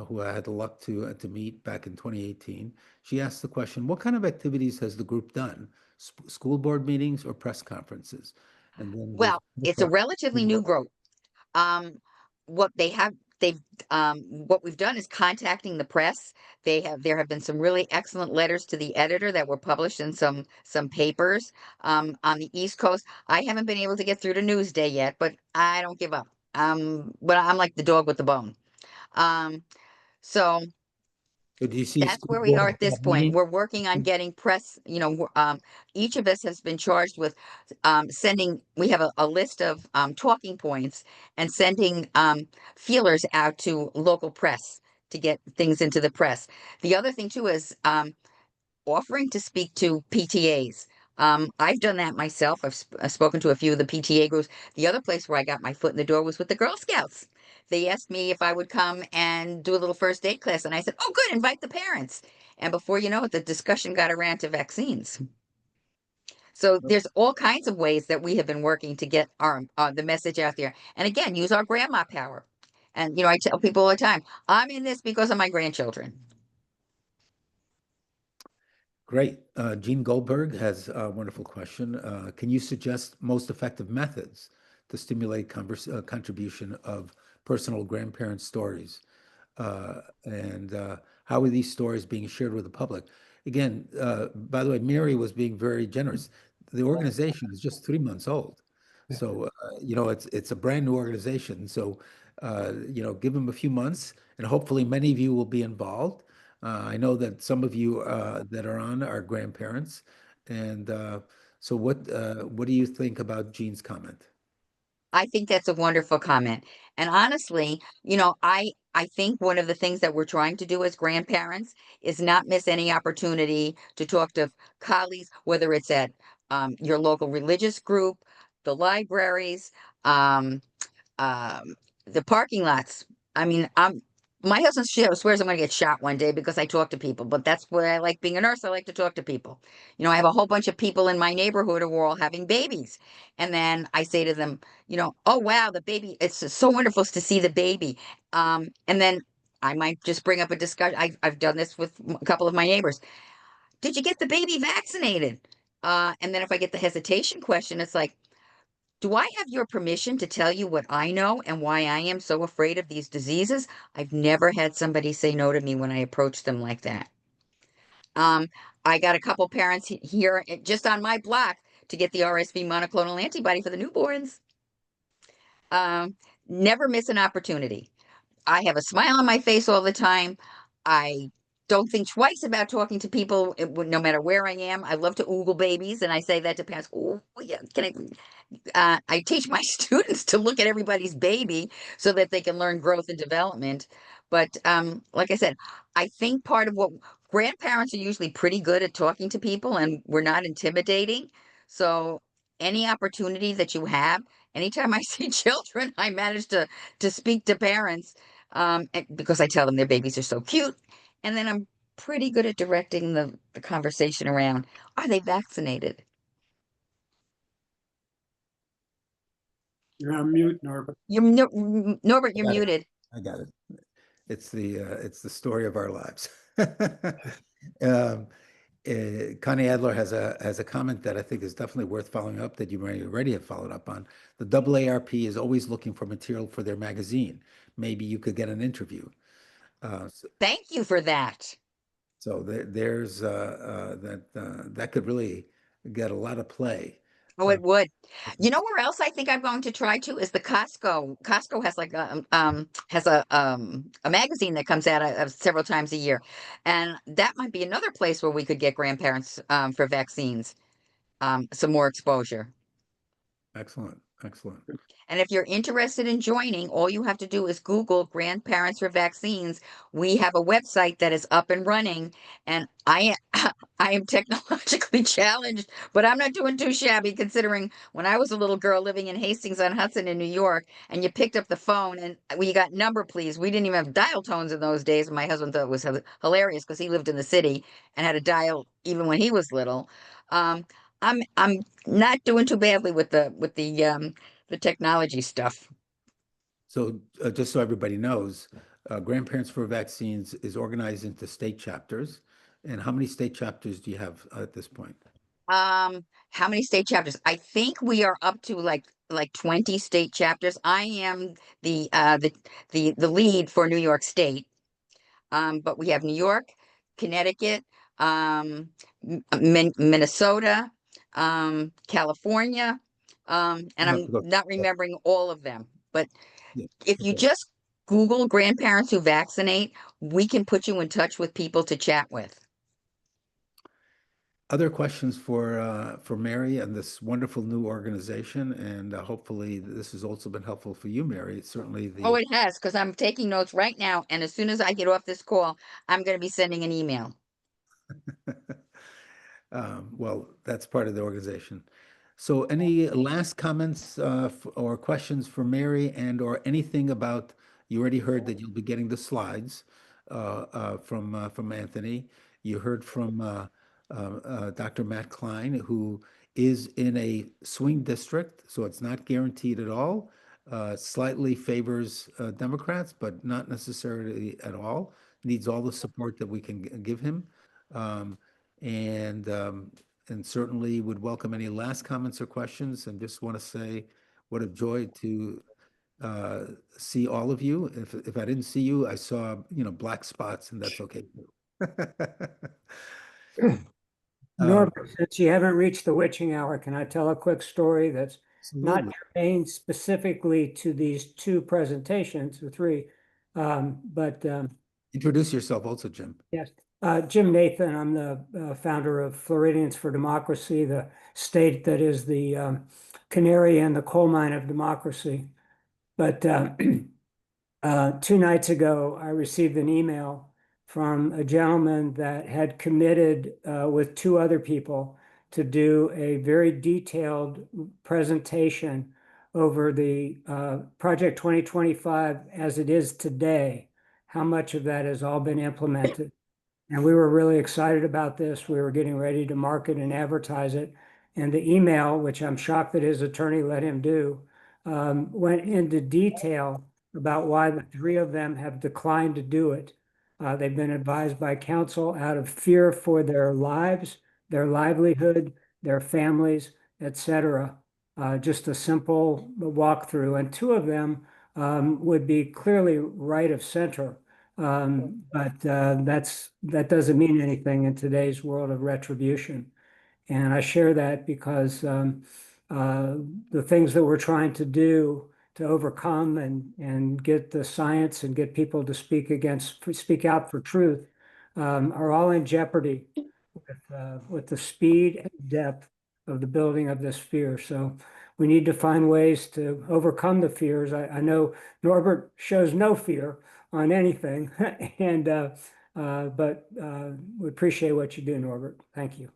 who I had the luck to meet back in 2018, she asked the question, "What kind of activities has the group done? School board meetings or press conferences?" And then there's Well, it's a relatively new group. Um, what they have, they've, what we've done is contacting the press. There have been some really excellent letters to the editor that were published in some papers, on the East Coast. I haven't been able to get through to Newsday yet, but I don't give up. But I'm like the dog with the bone. Um, so So do you see that's school where we are boards at this have point. meetings? We're working on getting press, each of us has been charged with, sending, we have a list of, talking points and sending, feelers out to local press to get things into the press. The other thing too is, offering to speak to PTAs. I've done that myself. I've spoken to a few of the PTA groups. The other place where I got my foot in the door was with the Girl Scouts. They asked me if I would come and do a little first aid class, and I said, "Oh, good, invite the parents." And before you know it, the discussion got around to vaccines. So there's all kinds of ways that we have been working to get our the message out there. And again, use our grandma power. And I tell people all the time, I'm in this because of my grandchildren. Great. Jean Goldberg has a wonderful question. Can you suggest most effective methods to stimulate contribution of personal grandparent stories? And how are these stories being shared with the public? Again, by the way, Mary was being very generous. The organization is just 3 months old. So, it's a brand new organization. So, give them a few months and hopefully many of you will be involved. I know that some of you that are on are grandparents. And so what do you think about Jean's comment? I think that's a wonderful comment. And honestly, I think one of the things that we're trying to do as grandparents is not miss any opportunity to talk to colleagues, whether it's at your local religious group, the libraries, um, um, the parking lots. I mean, my husband swears I'm going to get shot one day because I talk to people, but that's why I like being a nurse. I like to talk to people. I have a whole bunch of people in my neighborhood who are all having babies. And then I say to them, oh, wow, the baby, it's so wonderful to see the baby. And then I might just bring up a discussion. I've done this with a couple of my neighbors. Did you get the baby vaccinated? And then if I get the hesitation question, it's like, do I have your permission to tell you what I know and why I am so afraid of these diseases? I've never had somebody say no to me when I approach them like that. Um, I got a couple parents here just on my block to get the RSV monoclonal antibody for the newborns. Um, Never miss an opportunity. I have a smile on my face all the time. I don't think twice about talking to people, no matter where I am. I love to oogle babies, and I say that to parents. Oh, yeah, I teach my students to look at everybody's baby so that they can learn growth and development. But like I said, I think part of what grandparents are usually pretty good at talking to people, and we're not intimidating. So any opportunity that you have, anytime I see children, I manage to speak to parents because I tell them their babies are so cute, and then I'm pretty good at directing the conversation around. Are they vaccinated? You're on mute, Norbert. Norbert, I you're got it. muted. I got it. It's the story of our lives. Um, Connie Adler has a comment that I think is definitely worth following up that you may already have followed up on. The AARP is always looking for material for their magazine. Maybe you could get an interview. So, Thank you for that. there's that could really get a lot of play. Oh, Uh, it would. You know where else I think I'm going to try to is the Costco. Costco has like a magazine that comes out several times a year, and that might be another place where we could get grandparents for vaccines, some more exposure. Excellent, excellent. And if you're interested in joining, all you have to do is Google Grandparents for Vaccines. We have a website that is up and running, and I am technologically challenged, but I'm not doing too shabby considering when I was a little girl living in Hastings on Hudson in New York, and you picked up the phone and we got number please. We didn't even have dial tones in those days. My husband thought it was hilarious because he lived in the city and had a dial even when he was little. Um, I'm not doing too badly with the technology stuff. So just so everybody knows, Grandparents for Vaccines is organized into state chapters. And how many state chapters do you have at this point? How many state chapters? I think we are up to like 20 state chapters. I am the lead for New York State. But we have New York, Connecticut, Minnesota, California, and You don't have I'm to go. not remembering all of them. But Yeah, if you okay. just Google grandparents who vaccinate, we can put you in touch with people to chat with. Other questions for Mary and this wonderful new organization, and hopefully this has also been helpful for you, Mary. Certainly Oh, the it has, because I'm taking notes right now. And as soon as I get off this call, I'm going to be sending an email. well, that's part of the organization. So any last comments or questions for Mary or anything about, you already heard that you'll be getting the slides from Anthony. You heard from Dr. Matt Klein, who is in a swing district, so it's not guaranteed at all. Slightly favors Democrats, but not necessarily at all. Needs all the support that we can give him. Um, and certainly would welcome any last comments or questions, and just want to say what a joy to see all of you. If I didn't see you, I saw, black spots, and that's okay too. Norbert, since you haven't reached the witching hour, can I tell a quick story that's not Absolutely. germane specifically to these two presentations or three. But Introduce yourself also, Jim. yes, Jim Nathan, I'm the founder of Floridians for Democracy, the state that is the canary in the coal mine of democracy. But 2 nights ago, I received an email from a gentleman that had committed with two other people to do a very detailed presentation over the Project 2025 as it is today, how much of that has all been implemented. And we were really excited about this. We were getting ready to market and advertise it. And the email, which I'm shocked that his attorney let him do, went into detail about why the three of them have declined to do it. They've been advised by counsel out of fear for their lives, their livelihood, their families, etc. Just a simple walkthrough. And two of them would be clearly right of center. But that doesn't mean anything in today's world of retribution. And I share that because the things that we're trying to do to overcome and get the science and get people to speak out for truth are all in jeopardy with the speed and depth of the building of this fear. So we need to find ways to overcome the fears. I know Norbert shows no fear on anything, and but we appreciate what you do, Norbert. Thank you.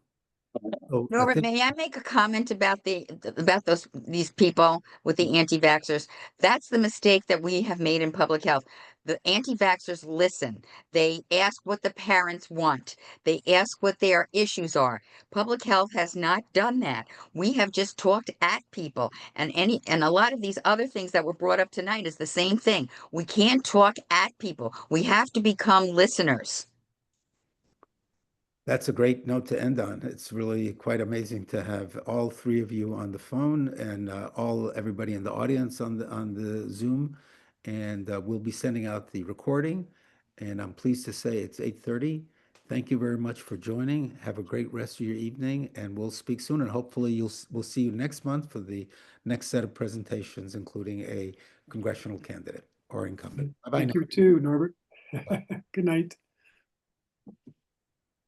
Oh, Norbert, may I make a comment about these people with the anti-vaxxers? That's the mistake that we have made in public health. The anti-vaxxers listen. They ask what the parents want. They ask what their issues are. Public health has not done that. We have just talked at people, and a lot of these other things that were brought up tonight is the same thing. We can't talk at people. We have to become listeners. That's a great note to end on. It's really quite amazing to have all three of you on the phone and everybody in the audience on the Zoom. And we'll be sending out the recording. And I'm pleased to say it's 8:30. Thank you very much for joining. Have a great rest of your evening, and we'll speak soon. And hopefully we'll see you next month for the next set of presentations, including a congressional candidate or incumbent. Bye-bye Thank now. you too, Norbert. Good night.